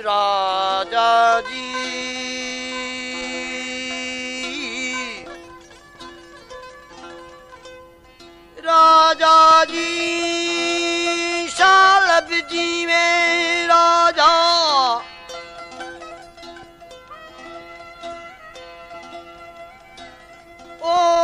राजा जी राजा जी शालब जी में राजा ओ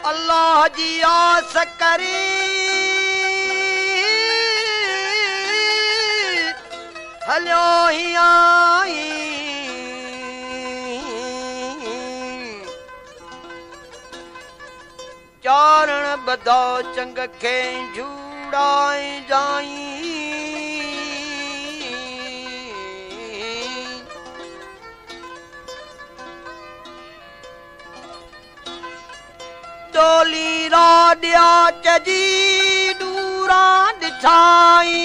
अल्लाह जी आस करी हलियो ही आई चारण बदो चंग खे झूड़ाए जाई डोली राडिया चजी दूरा दिछाई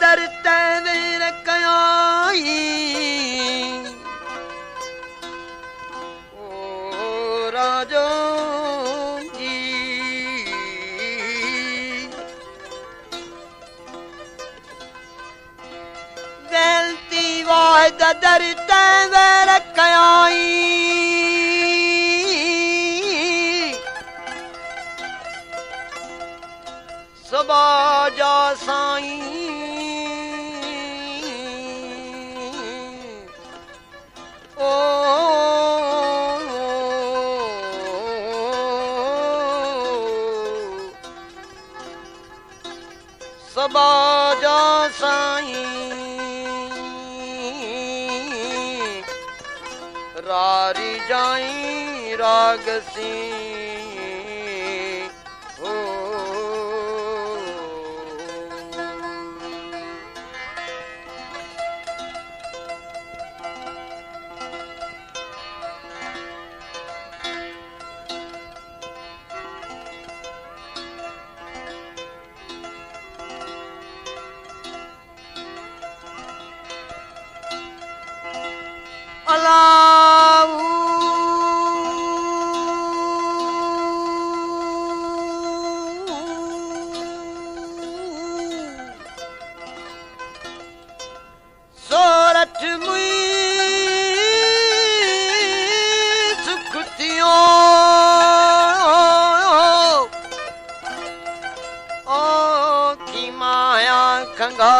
दर तैवेर कयाई ओ राजो जी वेलती वाहिद दर तैवेर कयाई सबा जा साईं बाजा साईं रारी जाई रागसी सोरठ मुई सुखतियों ओ की माया खंगा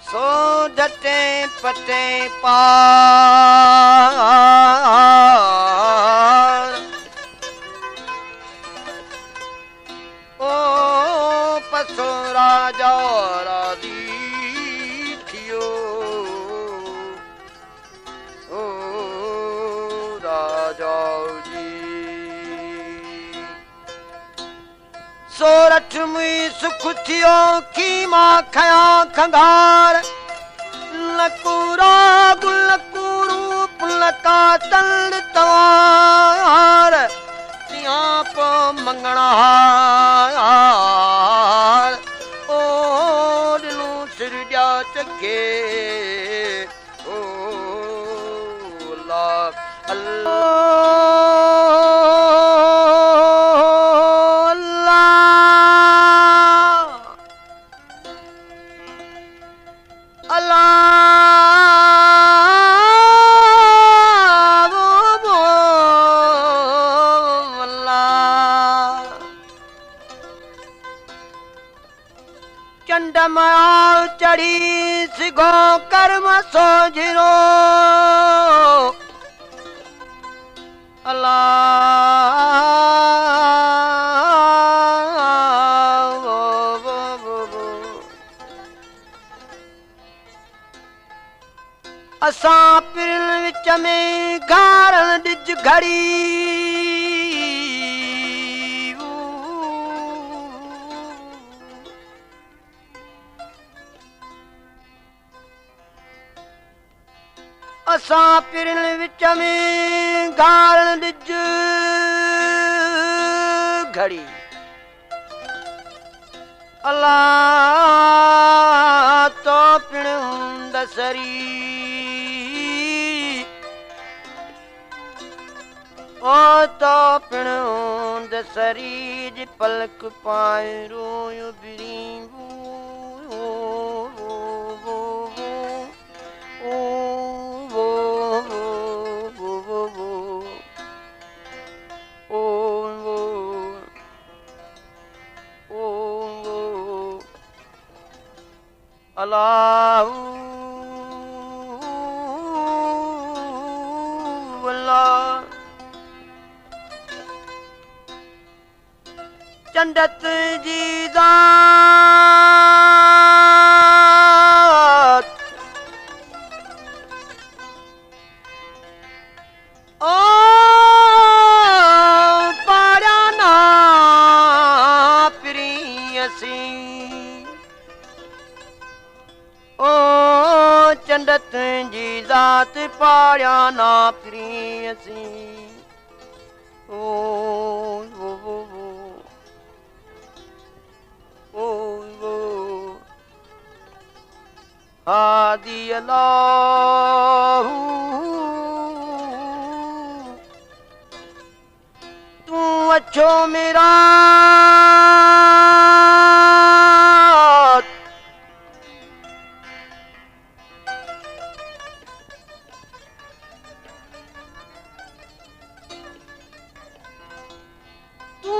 सो डटे पटे पार ओ पसो राजा राधी थियो ओ राजा जी सोरठ मुई सुख थियो की मां खया खंगार लकूरा गुलकूरूप लका तल तवार तियां पो मंगणा ओ दिलू सिर जा चगे ओ अल्लाह अल्लाह चंडमाल चढ़ी सिगो कर्म सोझिरो अल्लाह असां पिरल विच में गारण ॾिज घड़ी असां पिरल विच में गारण ॾिज घड़ी अल्लाह तो पिण दसरी ओ तो पिण दसरी जी पलक पाए रोयो बिरीबू अल्लाह अल्लाह चंडत जी ज़ात ओ पाराना प्रियसी ओ चंडत जी ज़ात पाराना प्रियसी ओ हादी अल्लाह तू अच्छो मेरा तू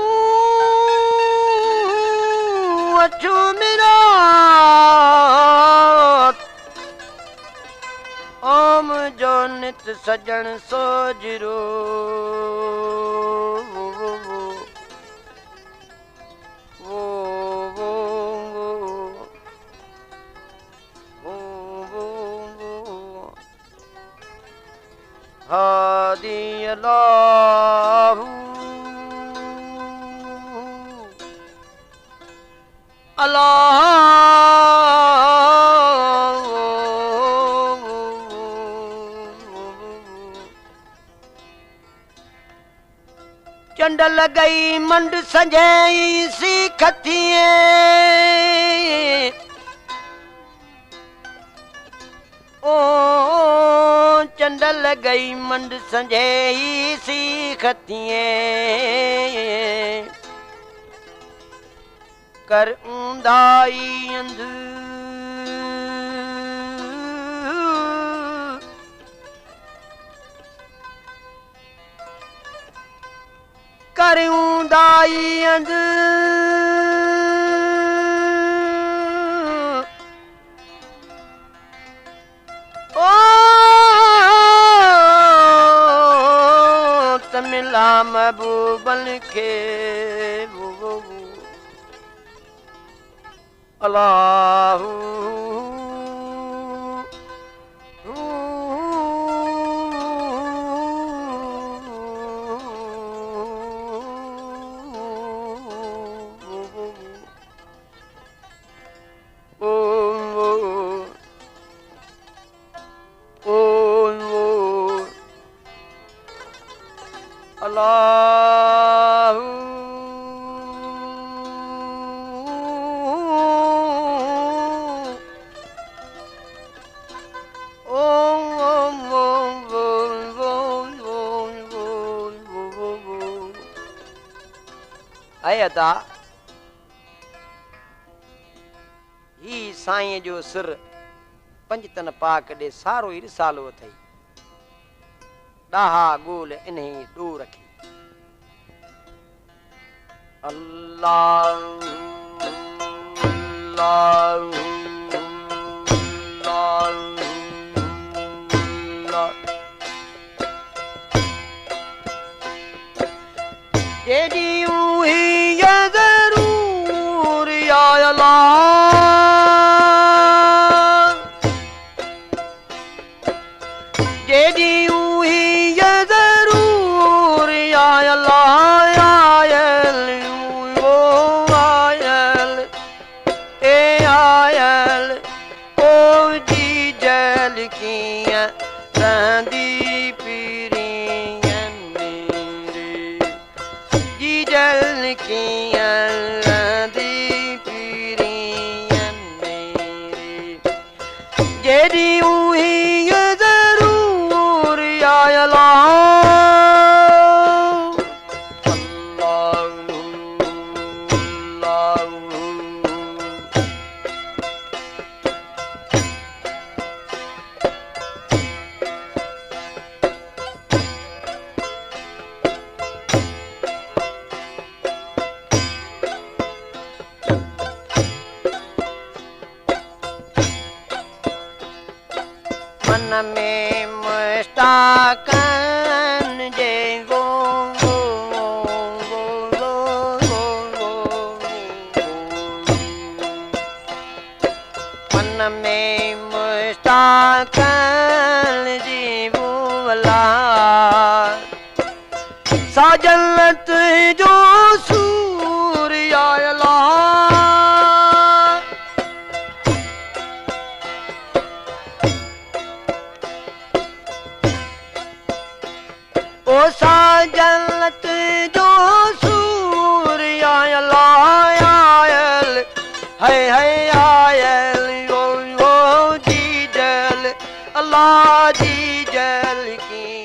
अच्छो मेरा ओम जो नित सजन सोजरो हादी अल्लाह अल्लाह चंड लगई मंड संजई सी खतिए ओ चंड लगई मंड संजई सी खतिए कर ऊंदाई अंध कर ऊंदाई अंध ओ तमिला महबूबन के अल्लाह अल्लाह ऐं अदा ही साईं जो सिर पंजतन पाक ॾे सारो ई रिसालो अथई ॾाहा गोल इन्ही ॾो रखी अल्लाह तेरी हुई ये जरूर या अल्लाह तेरी हुई ये जरूर या अल्लाह आयल वो आयल ए आयल ओ जी जल किया रंदी जल की दी पीरियन मेरी जेरी हुई ये जरूर आयला मन में मुश्ताकन जे गो मन में मुश्ताकन जी बोला साजलत जो सूर्य आयला ओ साजलत जो सूर्य आयल है आयल ओ जी जल अल्लाह जी जल की